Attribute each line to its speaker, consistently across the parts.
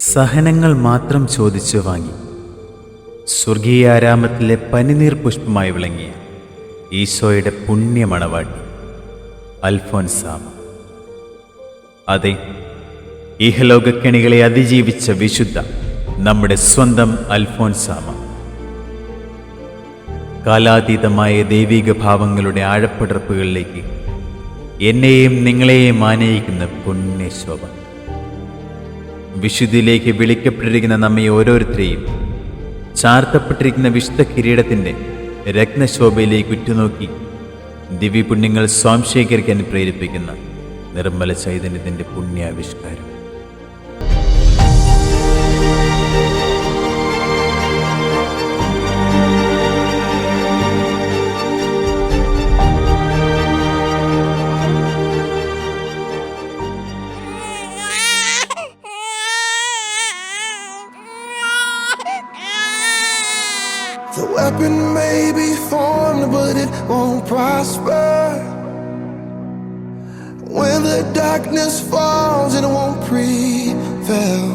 Speaker 1: സഹനങ്ങൾ മാത്രം ചോദിച്ചു വാങ്ങി സ്വർഗീയ ആരാമത്തിലെ പനിനീർ പുഷ്പമായി വിളങ്ങിയ ഈശോയുടെ പുണ്യമണവാട്ടി അൽഫോൻസാമ. അതെ, ഇഹലോകക്കെണികളെ അതിജീവിച്ച വിശുദ്ധ നമ്മുടെ സ്വന്തം അൽഫോൻസാമ. കാലാതീതമായ ദൈവിക ഭാവങ്ങളുടെ ആഴപ്പടർപ്പുകളിലേക്ക് എന്നെയും നിങ്ങളെയും ആനയിക്കുന്ന പുണ്യശോഭ. വിശുദ്ധിയിലേക്ക് വിളിക്കപ്പെട്ടിരിക്കുന്ന നമ്മെ ഓരോരുത്തരെയും ചാർത്തപ്പെട്ടിരിക്കുന്ന വിശുദ്ധ കിരീടത്തിൻ്റെ രത്നശോഭയിലേക്ക് ഉറ്റുനോക്കി ദിവ്യപുണ്യങ്ങൾ സ്വാംശീകരിക്കാൻ പ്രേരിപ്പിക്കുന്ന Nirmala ചൈതന്യത്തിൻ്റെ പുണ്യാവിഷ്കാരം.
Speaker 2: The weapon may be formed, but it won't prosper. When the darkness falls, it won't prevail.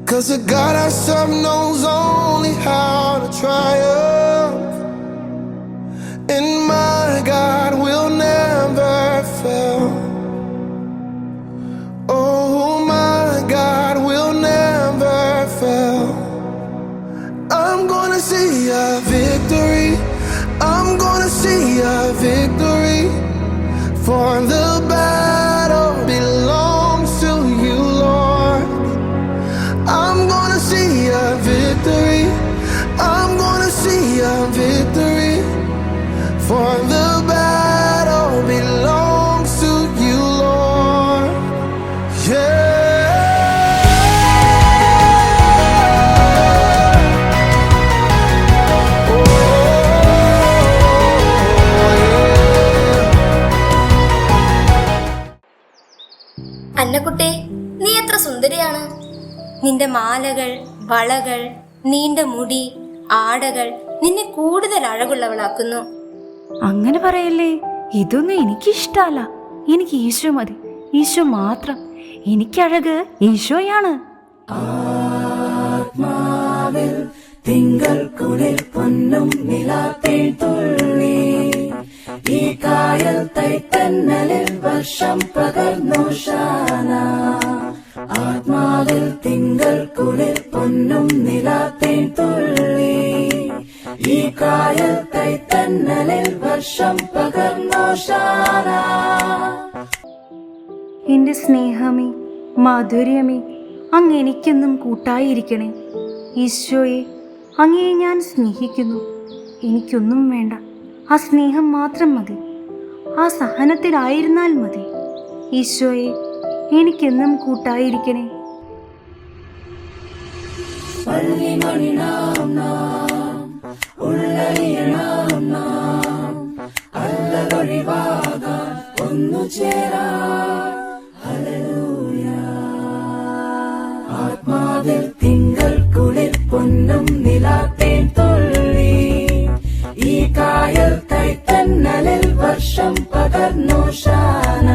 Speaker 2: 'Cause the God I serve knows only how to triumph. And my God will never fail. Oh, my God will never fail. I'm gonna see a victory. I'm gonna see a victory. For the battle belongs to you, Lord. I'm gonna see a victory. I'm gonna see a victory. For the battle belongs to you, Lord. Yeah.
Speaker 3: അന്നക്കുട്ടേ, നീ എത്ര സുന്ദരിയാണ്. നിന്റെ മാലകൾ, വളകൾ, നീണ്ട മുടി, ആടകൾ നിന്നെ കൂടുതൽ അഴകുള്ളവളാക്കുന്നു.
Speaker 4: അങ്ങനെ പറയല്ലേ, ഇതൊന്നും എനിക്കിഷ്ടല്ല. എനിക്ക് ഈശോ മതി, ഈശോ മാത്രം. എനിക്കഴക് ഈശോയാണ്.
Speaker 5: ആത്മാവിൽ തിങ്കൾ കുളിർ പൊന്നും നിലാത്തേൻ തുള്ളി, ഈ കായൽ തൈത്തന്നലിൽ വർഷം പകർന്നു ശാന. ആത്മാവിൽ തിങ്കൾ കുളിർ പൊന്നും നിലാത്തേൻ തുള്ളി, ഈ കായൽ തൈത്തന്നലിൽ വർഷം പകർന്നു ശാന.
Speaker 4: എന്റെ സ്നേഹമേ, മാധുര്യമേ, അങ്ങ് എനിക്കെന്നും കൂട്ടായിരിക്കണേ. ഈശോയെ, അങ്ങയെ ഞാൻ സ്നേഹിക്കുന്നു. എനിക്കൊന്നും വേണ്ട, ആ സ്നേഹം മാത്രം മതി. ആ സഹനത്തിലായിരുന്നാൽ മതി. ഈശോയെ, എനിക്കെന്നും കൂട്ടായിരിക്കണേ.
Speaker 5: പള്ളിമണി നാം നാം ഉള്ളറിയണം നാം, അല്ലതൊഴിവാകാൻ ഒന്നു ചേരാം. ഹല്ലേലൂയ. ആത്മാവിൽ തിങ്കൾ കുളിർ പൊന്നും നിലാത്തേൻ തുള്ളി, ഈ കായൽ തൈത്തന്നലിൽ വർഷം പകർന്നു ശാന.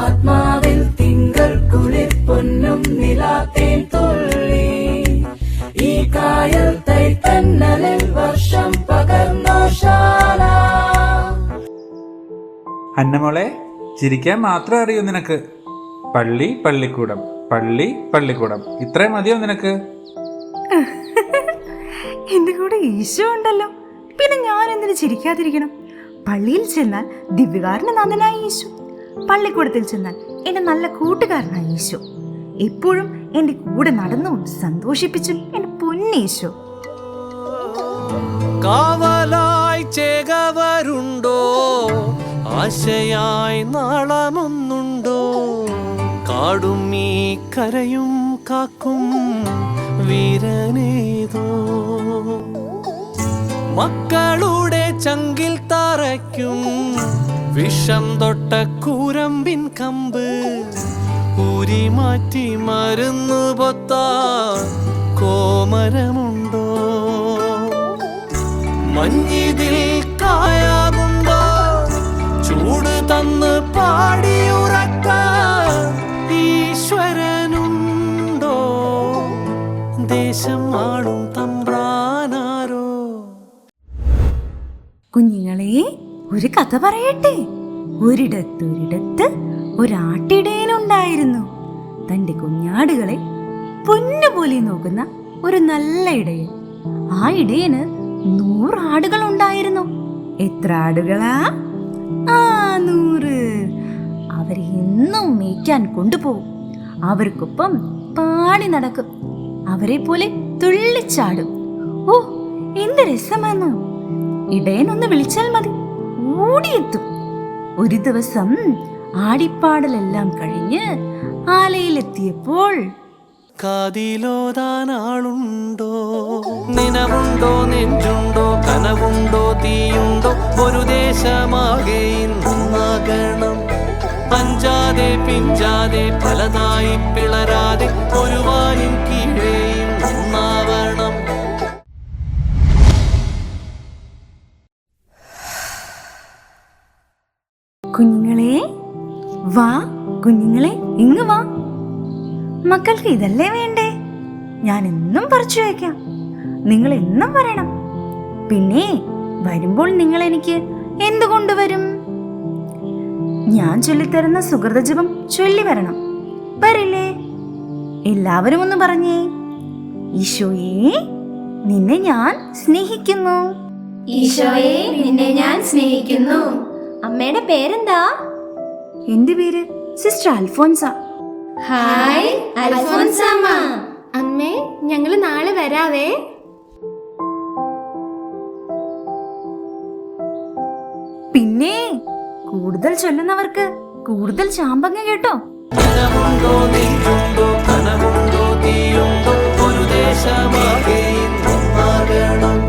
Speaker 5: ആത്മാവിൽ തിങ്കൾ കുളിർ പൊന്നും നിലാത്തേൻ തുള്ളി, ഈ കായൽ തൈത്തന്നലിൽ വർഷം പകർന്നു ശാന.
Speaker 6: അന്നമോളെ, ചിരിക്കാൻ മാത്രം അറിയൂ നിനക്ക്. പള്ളി പള്ളിക്കൂടം, പള്ളി പള്ളിക്കൂടം, ഇത്രയും മതിയോ നിനക്ക്?
Speaker 4: എന്റെ കൂടെ ഈശോ ഉണ്ടല്ലോ, പിന്നെ ഞാൻ എന്തിനു ചിരിക്കാതിരിക്കണം? പള്ളിയിൽ ചെന്നാൽ ദിവ്യകാരന്റെ നാഥനായ ഈശോ, പള്ളിക്കൂടത്തിൽ ചെന്നാൽ എന്റെ നല്ല കൂട്ടുകാരനായ ഈശോ, എപ്പോഴും എന്റെ കൂടെ നടന്നും സന്തോഷിപ്പിച്ചും എന്റെ പൊന്നീശോ.
Speaker 7: കാവലായി ചേകവരുണ്ടോ, ആശയായി നാളമൊന്നുണ്ടോ, കാടും ഈ കരയും കാക്കും വീരനേതോ, മക്കളുടെ ചങ്കിൽ തറയ്ക്കും വിഷം തൊട്ട കൂരമ്പിൻ കമ്പ്, ഊരി മാറ്റി മരുന്ന് പൊത്താൻ കോമരമുണ്ടോ, മഞ്ഞിതിൽ കായാകുമ്പോ ചൂട് തന്ന് പാടിയുറക്കാൻ ഈശ്വരനും
Speaker 4: ഒരു കഥ പറയട്ടെ. ഒരിടത്ത് ഒരാട്ടിടയനുണ്ടായിരുന്നു. തന്റെ കുഞ്ഞാടുകളെ പൊന്നുപോലെ നോക്കുന്ന ഒരു നല്ല ഇടയൻ. ആ ഇടയന് 100 ആടുകൾ ഉണ്ടായിരുന്നു. എത്ര ആടുകളാ? 100. അവരെ എന്നും മേയ്ക്കാൻ കൊണ്ടുപോകും. അവർക്കൊപ്പം പാടി നടക്കും. അവരെ പോലെ തുള്ളിച്ചാടും. ഓ, എന്ത് രസമെന്ന്! ഇടയനൊന്ന് വിളിച്ചാൽ മതി, ഓടിയെത്തും. ഒരു ദിവസം ആടിപ്പാടലെല്ലാം കഴിഞ്ഞ് ആലയിലെത്തിയപ്പോൾ
Speaker 7: കാതിലോതാനാളുണ്ടോ, നിനവുണ്ടോ, നെഞ്ചുണ്ടോ, കനവുണ്ടോ, തീയുണ്ടോ, ഒരു ദേശമാകെ ഇന്നാകണം. അഞ്ചാതെ പിഞ്ചാതെ പലതായി പിളരാതെ ഒരു വാനിൻ കീഴേ ഒന്നാവണം.
Speaker 4: കുഞ്ഞുങ്ങളെ വാ, കുഞ്ഞുങ്ങളെ ഇങ്ങ് വാ. മക്കൾക്ക് ഇതല്ലേ വേണ്ടേ? ഞാൻ എന്നും പറിച്ചു വയ്ക്കാം. നിങ്ങൾ എന്നും വരണം. പിന്നെ വരുമ്പോൾ നിങ്ങൾ എനിക്ക് എന്തു കൊണ്ടുവരും? ഞാൻ ചൊല്ലിത്തരുന്ന സുഹൃതജപം ചൊല്ലി വരണം. വരില്ലേ? എല്ലാവരും ഒന്ന് പറഞ്ഞേ. ഈശോയെ, നിന്നെ ഞാൻ സ്നേഹിക്കുന്നു.
Speaker 3: ഈശോയെ, നിന്നെ ഞാൻ സ്നേഹിക്കുന്നു. അമ്മയുടെ പേരെന്താ?
Speaker 4: എന്റെ പേര് സിസ്റ്റർ അൽഫോൻസ.
Speaker 3: ഹായ് അൽഫോൻസാമ്മ. അമ്മേ, ഞങ്ങള് നാളെ വരാവേ.
Speaker 4: പിന്നെ കൂടുതൽ ചൊല്ലുന്നവർക്ക് കൂടുതൽ ചാമ്പങ്ങ കേട്ടോ.
Speaker 7: നിനവുണ്ടോ, നെഞ്ചുണ്ടോ, കനവുണ്ടോ, തീയുണ്ടോ, ഒരു ദേശമാകെ ഒന്നാകണം.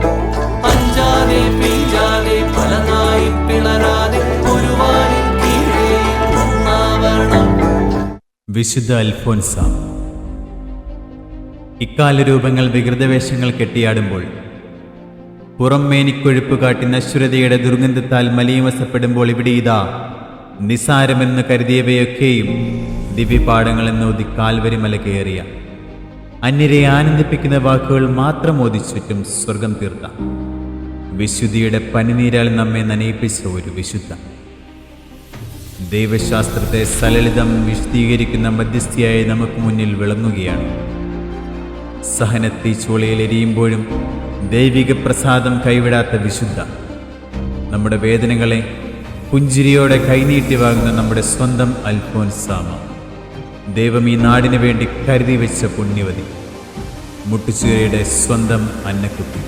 Speaker 7: അഞ്ചാതെ പിഞ്ചാതെ പലതായി പിളരാതെ ഒരു വാനിൻ കീഴേ ഒന്നാവണം.
Speaker 1: വിശുദ്ധ അൽഫോൻസ. ഇക്കാലരൂപങ്ങൾ വികൃതവേഷങ്ങൾ കെട്ടിയാടുമ്പോൾ, പുറം മേനിക്കൊഴുപ്പ് കാട്ടി നശ്വരതയുടെ ദുർഗന്ധത്താൽ മലീമസപ്പെടുമ്പോൾ, ഇവിടെ ഇതാ നിസാരമെന്ന് കരുതിയവയൊക്കെയും ദിവ്യപാഠങ്ങളെന്ന് ഓതി കാൽവരി മല കയറിയ, അന്യരെ ആനന്ദിപ്പിക്കുന്ന വാക്കുകൾ മാത്രം ഓതി ചുറ്റും സ്വർഗം തീർത്ത, വിശുദ്ധിയുടെ പനിനീരാൽ നമ്മെ നനയിപ്പിച്ച ഒരു വിശുദ്ധ, ദൈവശാസ്ത്രത്തെ സലളിതം വിശദീകരിക്കുന്ന മധ്യസ്ഥയായി നമുക്ക് മുന്നിൽ വിളങ്ങുകയാണ്. സഹനത്തി ചൂളയിൽ എരിയുമ്പോഴും ദൈവിക പ്രസാദം കൈവിടാത്ത വിശുദ്ധ, നമ്മുടെ വേദനകളെ പുഞ്ചിരിയോടെ കൈനീട്ടി വാങ്ങുന്ന നമ്മുടെ സ്വന്തം അൽഫോൻസാമ, ദൈവം ഈ നാടിനു വേണ്ടി കരുതി വെച്ച പുണ്യവതി, മുട്ടുചീരയുടെ സ്വന്തം അന്നക്കുട്ടി.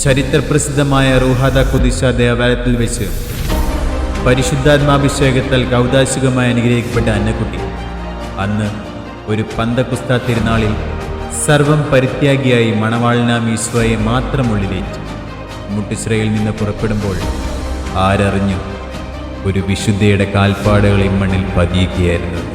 Speaker 1: ചരിത്രപ്രസിദ്ധമായ റൂഹാദ കുദിശ ദേവാലയത്തിൽ വെച്ച് പരിശുദ്ധാത്മാഭിഷേകത്താൽ കൗതാശികമായി അനുഗ്രഹിക്കപ്പെട്ട അന്നക്കുട്ടി അന്ന് ഒരു പന്തക്കുസ്ത തിരുനാളിൽ സർവം പരിത്യാഗിയായി മണവാളനാം ഈശോയെ മാത്രം ഉള്ളിലേറ്റി മുട്ടുചിറയിൽ നിന്ന് പുറപ്പെടുമ്പോൾ ആരറിഞ്ഞു ഒരു വിശുദ്ധയുടെ കാൽപ്പാടുകൾ ഇമ്മണ്ണിൽ പതിയുകയായിരുന്നത്.